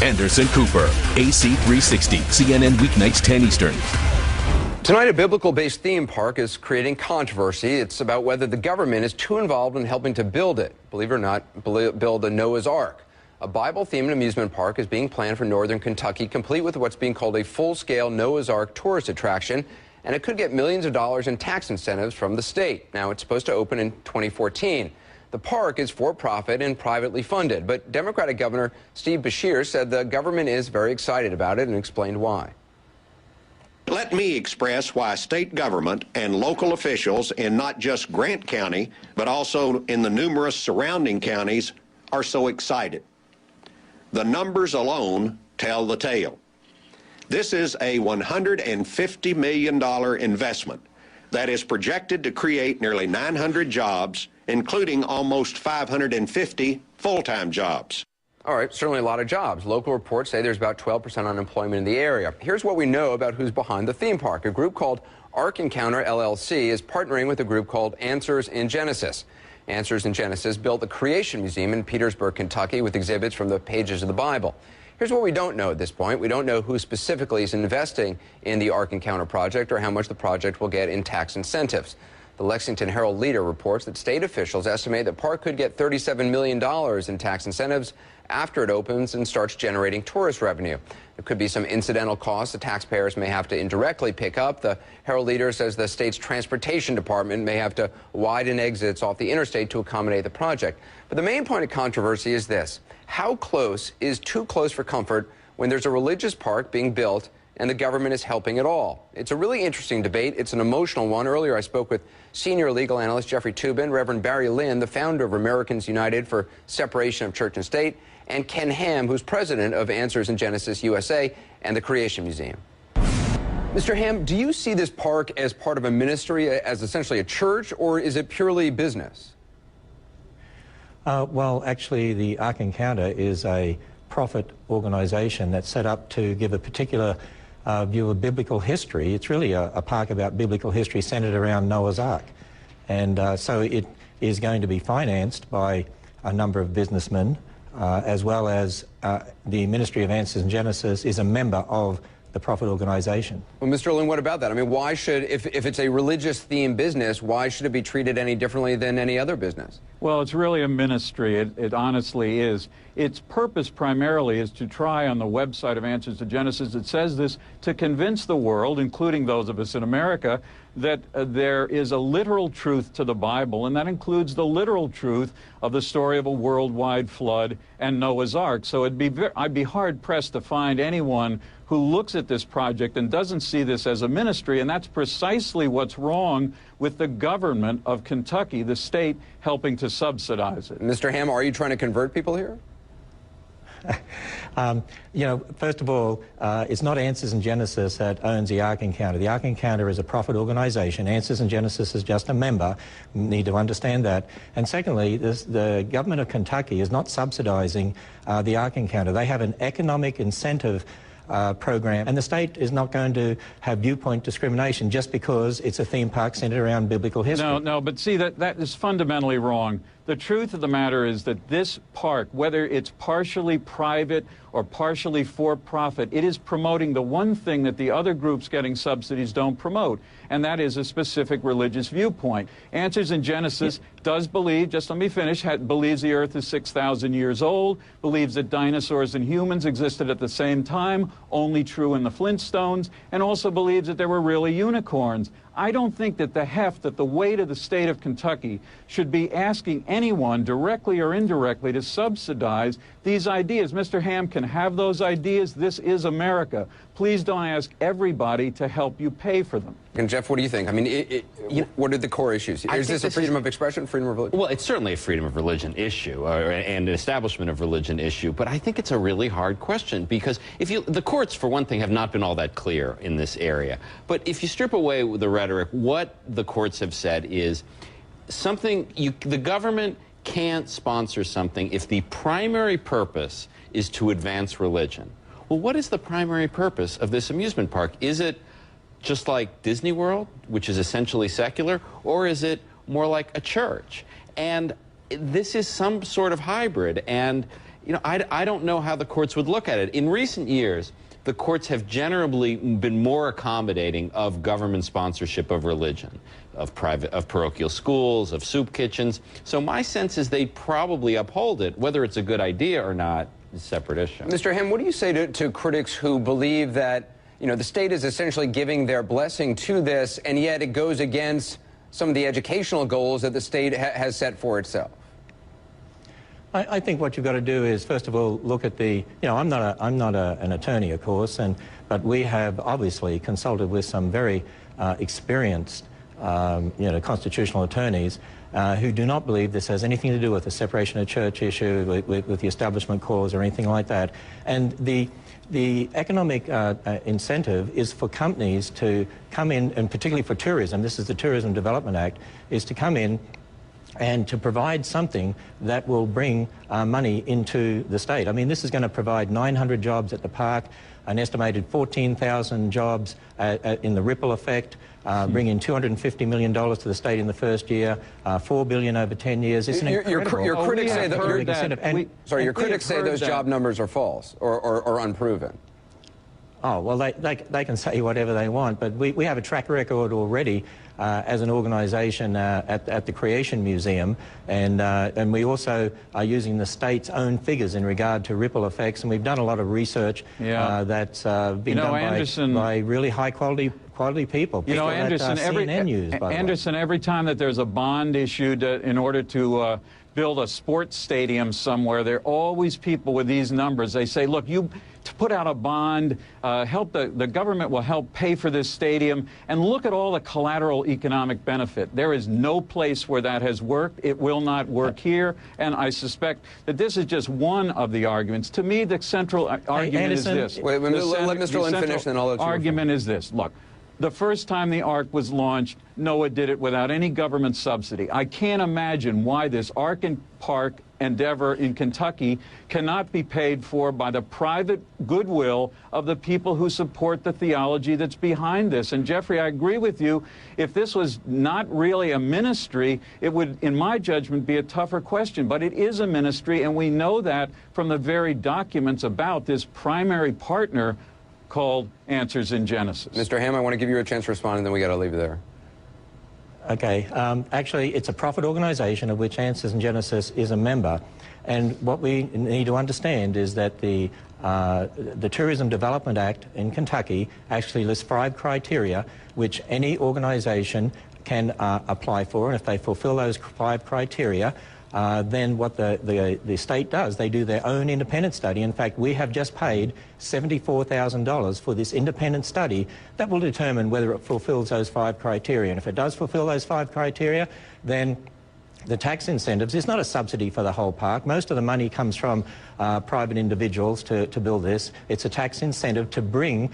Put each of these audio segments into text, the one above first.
Anderson Cooper, AC 360, CNN weeknights 10 Eastern. Tonight, a biblical-based theme park is creating controversy. It's about whether the government is too involved in helping to build it. Believe it or not, build a Noah's Ark. A Bible-themed amusement park is being planned for northern Kentucky, complete with what's being called a full-scale Noah's Ark tourist attraction, and it could get millions of dollars in tax incentives from the state. Now, it's supposed to open in 2014. The park is for-profit and privately funded, but Democratic Governor Steve Beshear said the government is very excited about it and explained why. Let me express why state government and local officials in not just Grant County, but also in the numerous surrounding counties are so excited. The numbers alone tell the tale. This is a $150 million investment that is projected to create nearly 900 jobs, including almost 550 full-time jobs. All right, certainly a lot of jobs. Local reports say there's about 12% unemployment in the area. Here's what we know about who's behind the theme park. A group called Arc Encounter LLC is partnering with a group called Answers in Genesis. Answers in Genesis built the Creation Museum in Petersburg, Kentucky, with exhibits from the pages of the Bible. Here's what we don't know at this point. We don't know who specifically is investing in the Arc Encounter project or how much the project will get in tax incentives. The Lexington Herald-Leader reports that state officials estimate that Park could get $37 million in tax incentives after it opens and starts generating tourist revenue. There could be some incidental costs the taxpayers may have to indirectly pick up. The Herald-Leader says the state's transportation department may have to widen exits off the interstate to accommodate the project. But the main point of controversy is this: how close is too close for comfort when there's a religious park being built and the government is helping at all? It's a really interesting debate. It's an emotional one. Earlier, I spoke with senior legal analyst Jeffrey Toobin, Reverend Barry Lynn, the founder of Americans United for Separation of Church and State, and Ken Ham, who's president of Answers in Genesis USA and the Creation Museum. Mr. Ham, do you see this park as part of a ministry, as essentially a church, or is it purely business? Well, actually, the Arc Encounter is a profit organization that's set up to give a particular view of biblical history. It's really a park about biblical history centered around Noah's Ark. And so it is going to be financed by a number of businessmen, as well as the Ministry of Answers in Genesis is a member of the profit organization. Well, Mr. Lynn, what about that? I mean, why should, if it's a religious-themed business, why should it be treated any differently than any other business? Well, it's really a ministry. It honestly is. Its purpose primarily is to try, on the website of Answers to Genesis, it says this, to convince the world, including those of us in America, that there is a literal truth to the Bible, and that includes the literal truth of the story of a worldwide flood and Noah's Ark. So I'd be hard-pressed to find anyone who looks at this project and doesn't see this as a ministry, and that's precisely what's wrong with the government of Kentucky, the state helping to subsidize it. Mr. Ham, are you trying to convert people here? You know, first of all, it's not Answers in Genesis that owns the Arc Encounter. The Arc Encounter is a profit organization. Answers in Genesis is just a member. You need to understand that. And secondly, the government of Kentucky is not subsidizing the Arc Encounter. They have an economic incentive program, and the state is not going to have viewpoint discrimination just because it's a theme park centered around biblical history. No, but see, that is fundamentally wrong. The truth of the matter is that this park, whether it's partially private or partially for-profit, it is promoting the one thing that the other groups getting subsidies don't promote, and that is a specific religious viewpoint. Answers in Genesis does believe, just let me finish, believes the earth is 6,000 years old, believes that dinosaurs and humans existed at the same time, only true in the Flintstones, and also believes that there were really unicorns. I don't think that the heft, that the weight of the state of Kentucky should be asking anyone, directly or indirectly, to subsidize these ideas. Mr. Ham can have those ideas. This is America. Please don't ask everybody to help you pay for them. And Jeff, what do you think? I mean, what are the core issues? Is this a freedom of expression, freedom of religion? Well, it's certainly a freedom of religion issue and an establishment of religion issue, but I think it's a really hard question because the courts, for one thing, have not been all that clear in this area. But if you strip away the rhetoric, what the courts have said is the government can't sponsor something if the primary purpose is to advance religion. Well, what is the primary purpose of this amusement park? Is it just like Disney World, which is essentially secular, or is it more like a church? And this is some sort of hybrid, and you know, I don't know how the courts would look at it. In recent years, the courts have generally been more accommodating of government sponsorship of religion, of parochial schools, of soup kitchens. So my sense is they probably uphold it. Whether it's a good idea or not is a separate issue. Mr. Hem, what do you say to critics who believe that, you know, the state is essentially giving their blessing to this, and yet it goes against some of the educational goals that the state has set for itself? I think what you've got to do is, first of all, look at the, you know, I'm not an attorney, of course, but we have obviously consulted with some very experienced, you know, constitutional attorneys who do not believe this has anything to do with the separation of church issue, with the establishment clause or anything like that. And the economic incentive is for companies to come in, and particularly for tourism, this is the Tourism Development Act, is to come in and to provide something that will bring money into the state. I mean, this is going to provide 900 jobs at the park, an estimated 14,000 jobs in the ripple effect, bring in $250 million to the state in the first year, $4 billion over 10 years. It's an incredible... Your critics say that... Your critics say those job numbers are false or unproven. Oh, well, they can say whatever they want, but we have a track record already as an organisation at the Creation Museum, and we also are using the state's own figures in regard to ripple effects, and we've done a lot of research that's been done by really high-quality people. You know, Anderson, every time that there's a bond issued in order to build a sports stadium somewhere, there are always people with these numbers. They say, look, you to put out a bond, the government will help pay for this stadium, and look at all the collateral economic benefit. There is no place where that has worked. It will not work here, and I suspect that this is just one of the arguments. To me, the central argument is this. Wait, let Mr. Lynn finish, then I'll let you. The argument is this. Look, the first time the Ark was launched, Noah did it without any government subsidy. I can't imagine why this Ark and Park endeavor in Kentucky cannot be paid for by the private goodwill of the people who support the theology that's behind this. And Jeffrey, I agree with you. If this was not really a ministry, it would, in my judgment, be a tougher question. But it is a ministry, and we know that from the very documents about this primary partner called Answers in Genesis. Mr. Ham, I want to give you a chance to respond, and then we got to leave you there. Okay. Actually, it's a profit organisation of which Answers in Genesis is a member. And what we need to understand is that the Tourism Development Act in Kentucky actually lists 5 criteria which any organisation can apply for. And if they fulfil those 5 criteria, then what the state does, they do their own independent study. In fact, we have just paid $74,000 for this independent study that will determine whether it fulfills those 5 criteria. And if it does fulfill those 5 criteria, then the tax incentives, it's not a subsidy for the whole park. Most of the money comes from private individuals to build this. It's a tax incentive to bring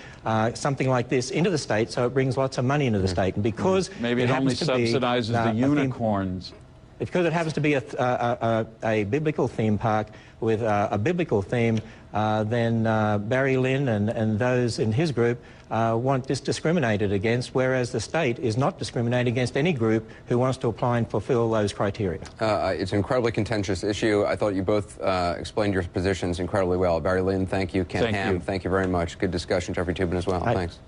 something like this into the state, so it brings lots of money into the state. And because maybe it only subsidizes the unicorns. Because it happens to be a biblical theme park with a biblical theme, then Barry Lynn and those in his group want this discriminated against, whereas the state is not discriminating against any group who wants to apply and fulfill those criteria. It's an incredibly contentious issue. I thought you both explained your positions incredibly well. Barry Lynn, thank you. Ken Ham, thank you very much. Good discussion. Jeffrey Toobin as well. Thanks.